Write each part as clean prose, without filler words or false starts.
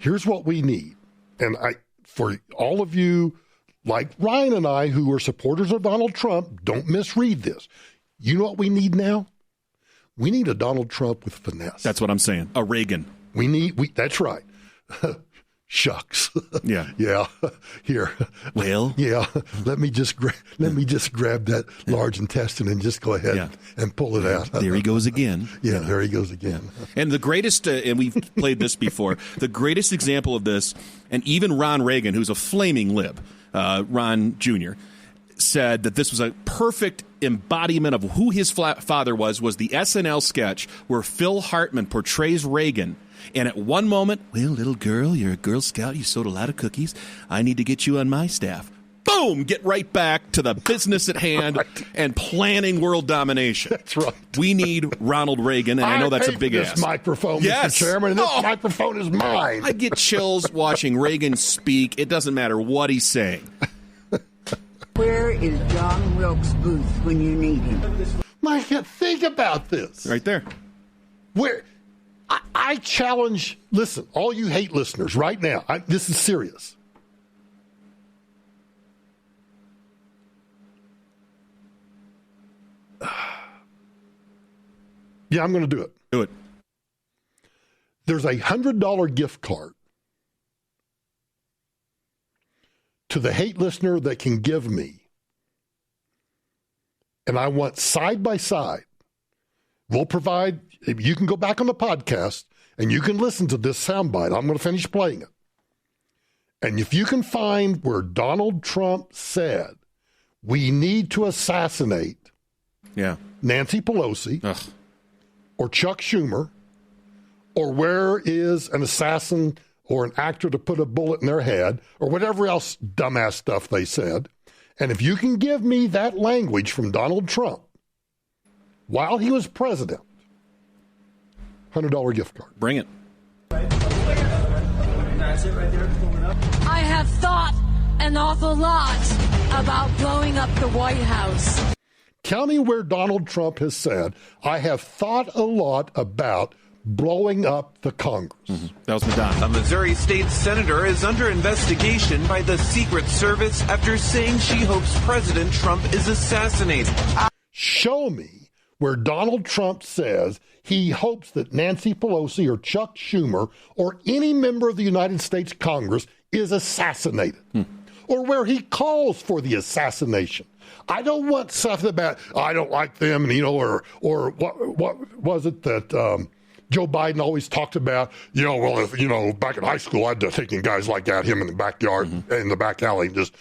Here's what we need. And for all of you like Ryan and I who are supporters of Donald Trump, don't misread this. You know what we need now? We need a Donald Trump with finesse. That's what I'm saying. A Reagan. That's right. Shucks. Yeah. Yeah. Here. Well. Yeah. Let me just grab that large intestine and just go ahead and pull it out. There he goes again. Yeah, there he goes again. And the greatest, and we've played this before, the greatest example of this, and even Ron Reagan, who's a flaming lib, Ron Jr., said that this was a perfect embodiment of who his father was the SNL sketch where Phil Hartman portrays Reagan. And at one moment, well, little girl, you're a Girl Scout, you sewed a lot of cookies. I need to get you on my staff. Boom! Get right back to the business at hand and planning world domination. That's right. We need Ronald Reagan, and I know that's a big ask. This microphone, yes. Mr. Chairman, and this microphone is mine. I get chills watching Reagan speak. It doesn't matter what he's saying. Where is John Wilkes Booth when you need him? Micah, think about this. Right there. Where I challenge, listen, all you hate listeners right now, this is serious. Yeah, I'm going to do it. Do it. There's a $100 gift card to the hate listener that can give me, and I want side by side. We'll provide, you can go back on the podcast and you can listen to this soundbite. I'm going to finish playing it. And if you can find where Donald Trump said, we need to assassinate Nancy Pelosi or Chuck Schumer, or where is an assassin or an actor to put a bullet in their head, or whatever else dumbass stuff they said. And if you can give me that language from Donald Trump while he was president, $100 gift card. Bring it. I have thought an awful lot about blowing up the White House. Tell me where Donald Trump has said, I have thought a lot about blowing up the Congress. Mm-hmm. That was Madonna. A Missouri state senator is under investigation by the Secret Service after saying she hopes President Trump is assassinated. Show me where Donald Trump says he hopes that Nancy Pelosi or Chuck Schumer or any member of the United States Congress is assassinated, or where he calls for the assassination. I don't want stuff about, I don't like them, and, or what was it that Joe Biden always talked about, back in high school, I'd taken guys like that, him in the backyard, in the back alley, and just,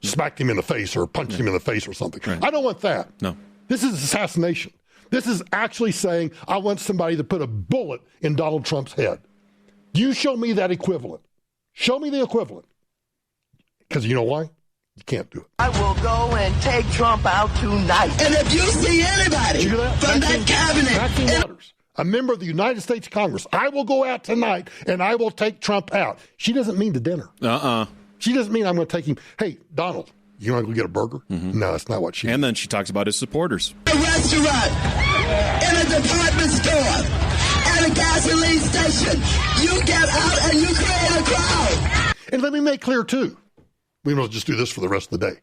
smacked him in the face or punched him in the face or something. Right. I don't want that. No. This is assassination. This is actually saying, I want somebody to put a bullet in Donald Trump's head. You show me that equivalent. Show me the equivalent. Because you know why? You can't do it. I will go and take Trump out tonight. And if you see anybody from that cabinet... a member of the United States Congress, I will go out tonight and I will take Trump out. She doesn't mean to dinner. She doesn't mean I'm going to take him. Hey, Donald, you want to go get a burger? Mm-hmm. No, that's not what she And then she talks about his supporters. A restaurant, in a department store, at a gasoline station. You get out and you create a crowd. And let me make clear, too. We must just do this for the rest of the day.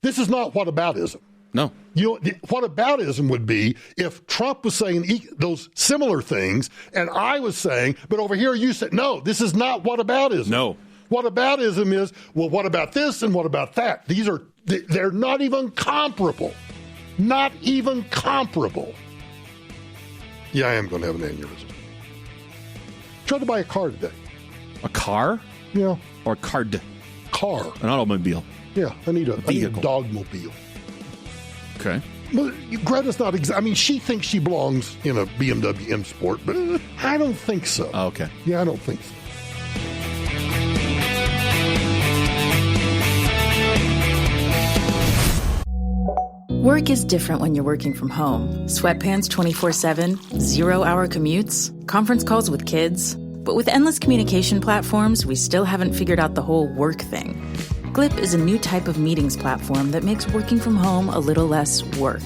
This is not whataboutism. No. Whataboutism would be if Trump was saying those similar things and I was saying, but over here you said, no, this is not whataboutism. No. Whataboutism is, well, what about this and what about that? They're not even comparable. Not even comparable. Yeah, I am going to have an aneurysm. Tried to buy a car today. A car? Yeah. Or a card? Car. An automobile. Yeah, I need a dogmobile. Okay. Well, Greta's not she thinks she belongs in a BMW M Sport, but I don't think so. Oh, okay. Yeah, I don't think so. Work is different when you're working from home. Sweatpants 24/7, 0-hour commutes, conference calls with kids. But with endless communication platforms, we still haven't figured out the whole work thing. Glip is a new type of meetings platform that makes working from home a little less work.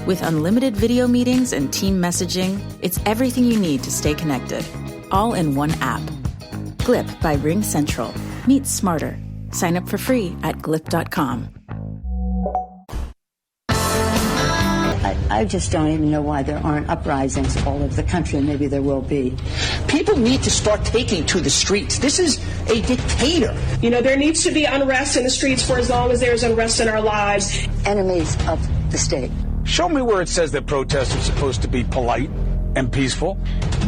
With unlimited video meetings and team messaging, it's everything you need to stay connected, all in one app. Glip by Ring Central. Meet smarter. Sign up for free at glip.com. I just don't even know why there aren't uprisings all over the country, and maybe there will be. People need to start taking to the streets. This is a dictator. You know, there needs to be unrest in the streets for as long as there's unrest in our lives. Enemies of the state. Show me where it says that protests are supposed to be polite and peaceful.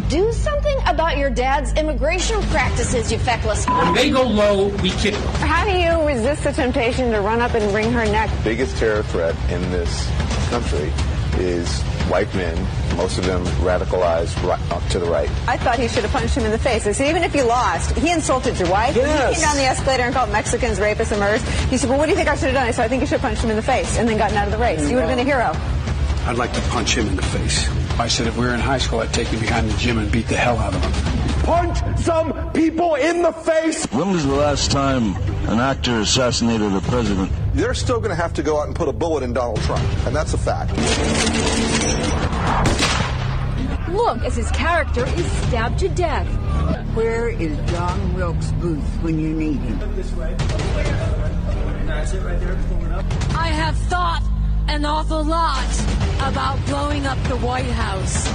Do something about your dad's immigration practices, you feckless. When they go low, we kick them. How do you resist the temptation to run up and wring her neck? The biggest terror threat in this country is white men, most of them radicalized to the right. I thought he should have punched him in the face. I said, even if you lost, he insulted your wife. Yes. He came down the escalator and called Mexicans rapists and murderers. He said, well, what do you think I should have done? I said, I think you should have punched him in the face and then gotten out of the race. You would have been a hero. I'd like to punch him in the face. I said if we were in high school, I'd take him behind the gym and beat the hell out of him. Punch some people in the face! When was the last time an actor assassinated a president? They're still going to have to go out and put a bullet in Donald Trump, and that's a fact. Look as his character is stabbed to death. Where is John Wilkes Booth when you need him? I have thought an awful lot about blowing up the White House.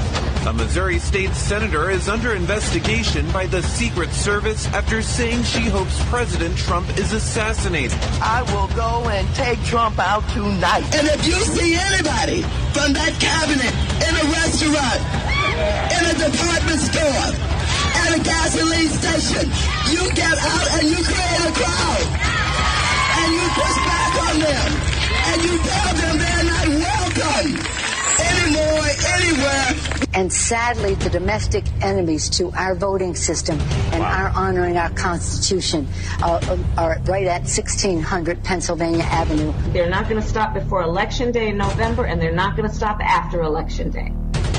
A Missouri state senator is under investigation by the Secret Service after saying she hopes President Trump is assassinated. I will go and take Trump out tonight. And if you see anybody from that cabinet in a restaurant, in a department store, at a gasoline station, you get out and you create a crowd. And you push back on them. And you tell them they're not welcome anymore, anywhere. And sadly, the domestic enemies to our voting system and our honoring our Constitution are right at 1600 Pennsylvania Avenue. They're not going to stop before Election Day in November, and they're not going to stop after Election Day.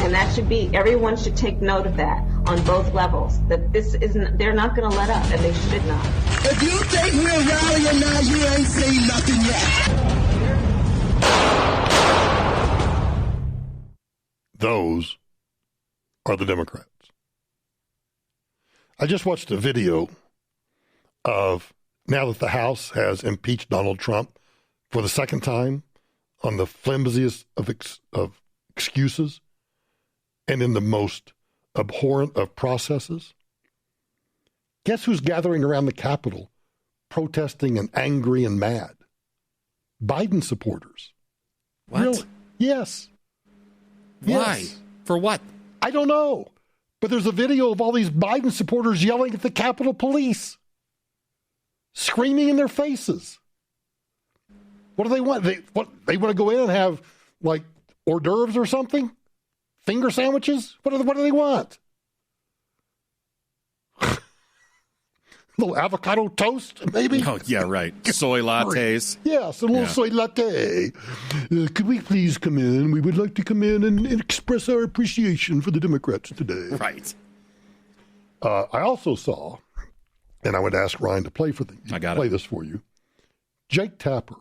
And that should be, everyone should take note of that on both levels, that this isn't, they're not going to let up, and they should not. If you think we're rallying now, you ain't seen nothing yet. Those are the Democrats. I just watched a video of now that the House has impeached Donald Trump for the second time on the flimsiest of excuses and in the most abhorrent of processes. Guess who's gathering around the Capitol protesting and angry and mad? Biden supporters. What? Really? Yes. Why? Yes. For what? I don't know. But there's a video of all these Biden supporters yelling at the Capitol Police, screaming in their faces. What do they want? They want to go in and have, like, hors d'oeuvres or something? Finger sandwiches? What do they want? A little avocado toast, maybe? Oh, yeah, right. Soy lattes. Yes, a little soy latte. Could we please come in? We would like to come in and express our appreciation for the Democrats today. Right. I also saw, and I would ask Ryan to play this for you, Jake Tapper.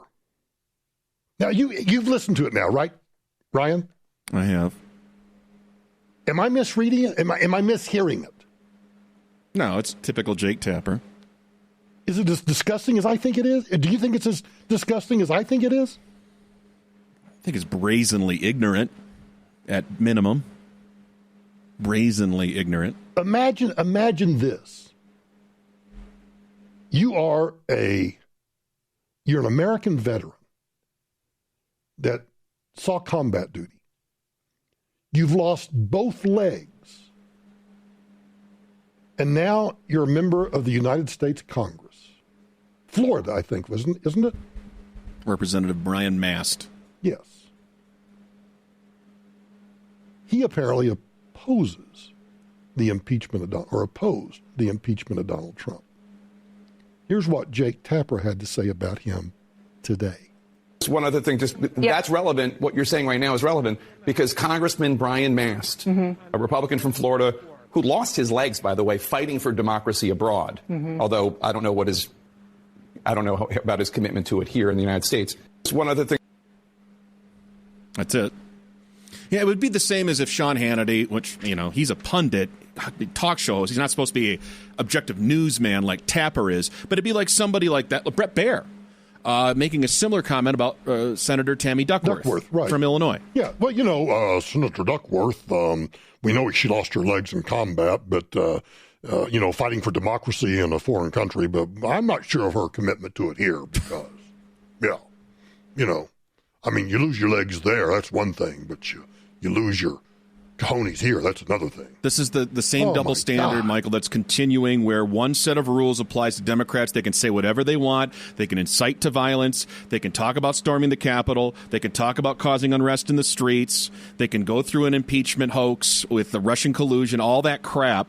Now, you've listened to it now, right, Ryan? I have. Am I misreading it? Am I mishearing it? No, it's typical Jake Tapper. Is it as disgusting as I think it is? Do you think it's as disgusting as I think it is? I think it's brazenly ignorant, at minimum. Brazenly ignorant. Imagine this. You're an American veteran that saw combat duty. You've lost both legs. And now you're a member of the United States Congress. Florida, I think, isn't it? Representative Brian Mast. Yes. He apparently opposes the impeachment of opposed the impeachment of Donald Trump. Here's what Jake Tapper had to say about him today. One other thing, that's relevant. What you're saying right now is relevant because Congressman Brian Mast, a Republican from Florida, who lost his legs, by the way, fighting for democracy abroad, although I don't know about his commitment to it here in the United States. It's one other thing. That's it. Yeah, it would be the same as if Sean Hannity, which, he's a pundit, talk show host. He's not supposed to be an objective newsman like Tapper is, but it'd be like somebody like that, Brett Baer, making a similar comment about Senator Tammy Duckworth from Illinois. Yeah, well, Senator Duckworth, we know she lost her legs in combat, but, fighting for democracy in a foreign country, but I'm not sure of her commitment to it here because, you lose your legs there, that's one thing, but you lose your cojones here, that's another thing. This is the same double standard, Michael, that's continuing where one set of rules applies to Democrats. They can say whatever they want. They can incite to violence. They can talk about storming the Capitol. They can talk about causing unrest in the streets. They can go through an impeachment hoax with the Russian collusion, all that crap.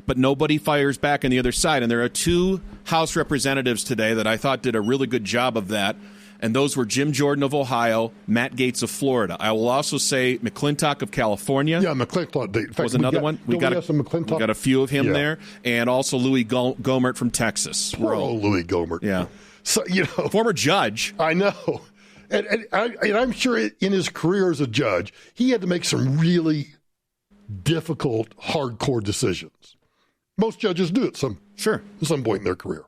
But nobody fires back on the other side. And there are two House representatives today that I thought did a really good job of that. And those were Jim Jordan of Ohio, Matt Gaetz of Florida. I will also say McClintock of California. Yeah, McClintock was another one. We got a few of him there. And also Louis Gohmert from Texas. Poor old Louis Gohmert. Yeah. So, former judge. I know. And I'm sure in his career as a judge, he had to make some really difficult, hardcore decisions. Most judges do at some point in their career.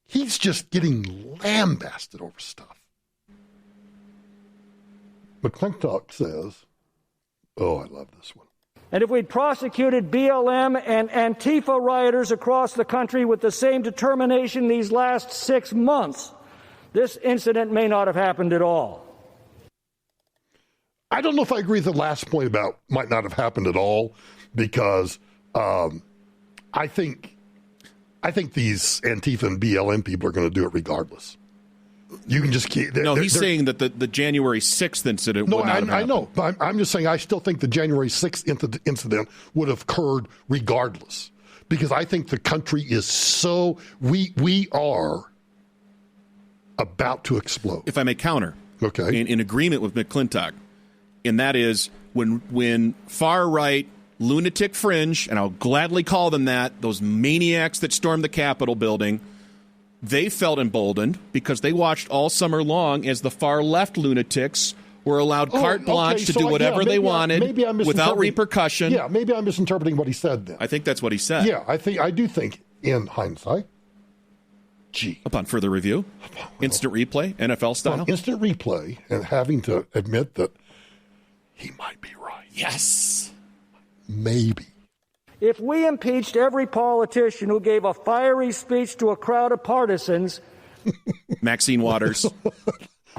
He's just getting lambasted over stuff. McClintock says, I love this one. And if we'd prosecuted BLM and Antifa rioters across the country with the same determination these last 6 months, this incident may not have happened at all. I don't know if I agree with the last point about might not have happened at all, because I think these Antifa and BLM people are going to do it regardless. You can just keep... he's saying that the January 6th incident would not have happened. I know, but I'm just saying I still think the January 6th incident would have occurred regardless, because I think the country is so... We are about to explode. If I may counter. Okay. In agreement with McClintock, and that is when far-right lunatic fringe, and I'll gladly call them that, those maniacs that stormed the Capitol building, they felt emboldened because they watched all summer long as the far-lect lunatics were allowed carte blanche to do whatever they wanted without repercussion. Yeah, maybe I'm misinterpreting what he said then. I think that's what he said. Yeah, I do think, in hindsight, upon further review, instant replay, NFL style. Instant replay, and having to admit that he might be right. Yes. Maybe. If we impeached every politician who gave a fiery speech to a crowd of partisans... Maxine Waters.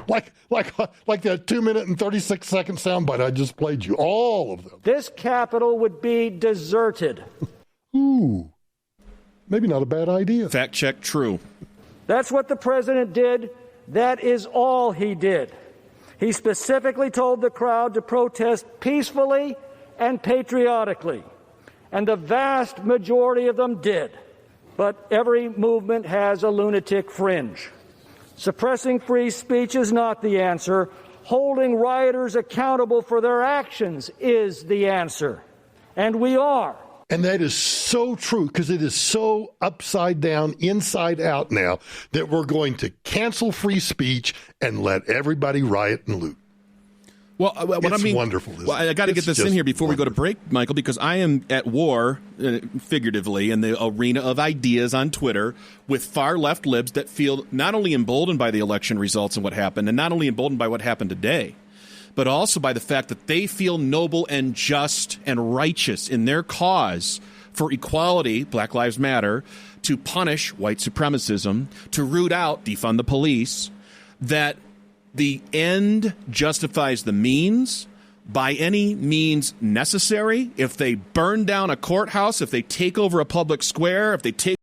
like that 2-minute and 36-second soundbite I just played you. All of them. This Capitol would be deserted. Ooh. Maybe not a bad idea. Fact check, true. That's what the president did. That is all he did. He specifically told the crowd to protest peacefully and patriotically, and the vast majority of them did. But every movement has a lunatic fringe. Suppressing free speech is not the answer. Holding rioters accountable for their actions is the answer. And we are. And that is so true, because it is so upside down, inside out now, that we're going to cancel free speech and let everybody riot and loot. Well, it's wonderful. Isn't I got to get this in here before we go to break, Michael, because I am at war, figuratively, in the arena of ideas on Twitter with far left libs that feel not only emboldened by the election results and what happened, and not only emboldened by what happened today, but also by the fact that they feel noble and just and righteous in their cause for equality, Black Lives Matter, to punish white supremacism, to root out, defund the police, that the end justifies the means by any means necessary. If they burn down a courthouse, if they take over a public square, if they take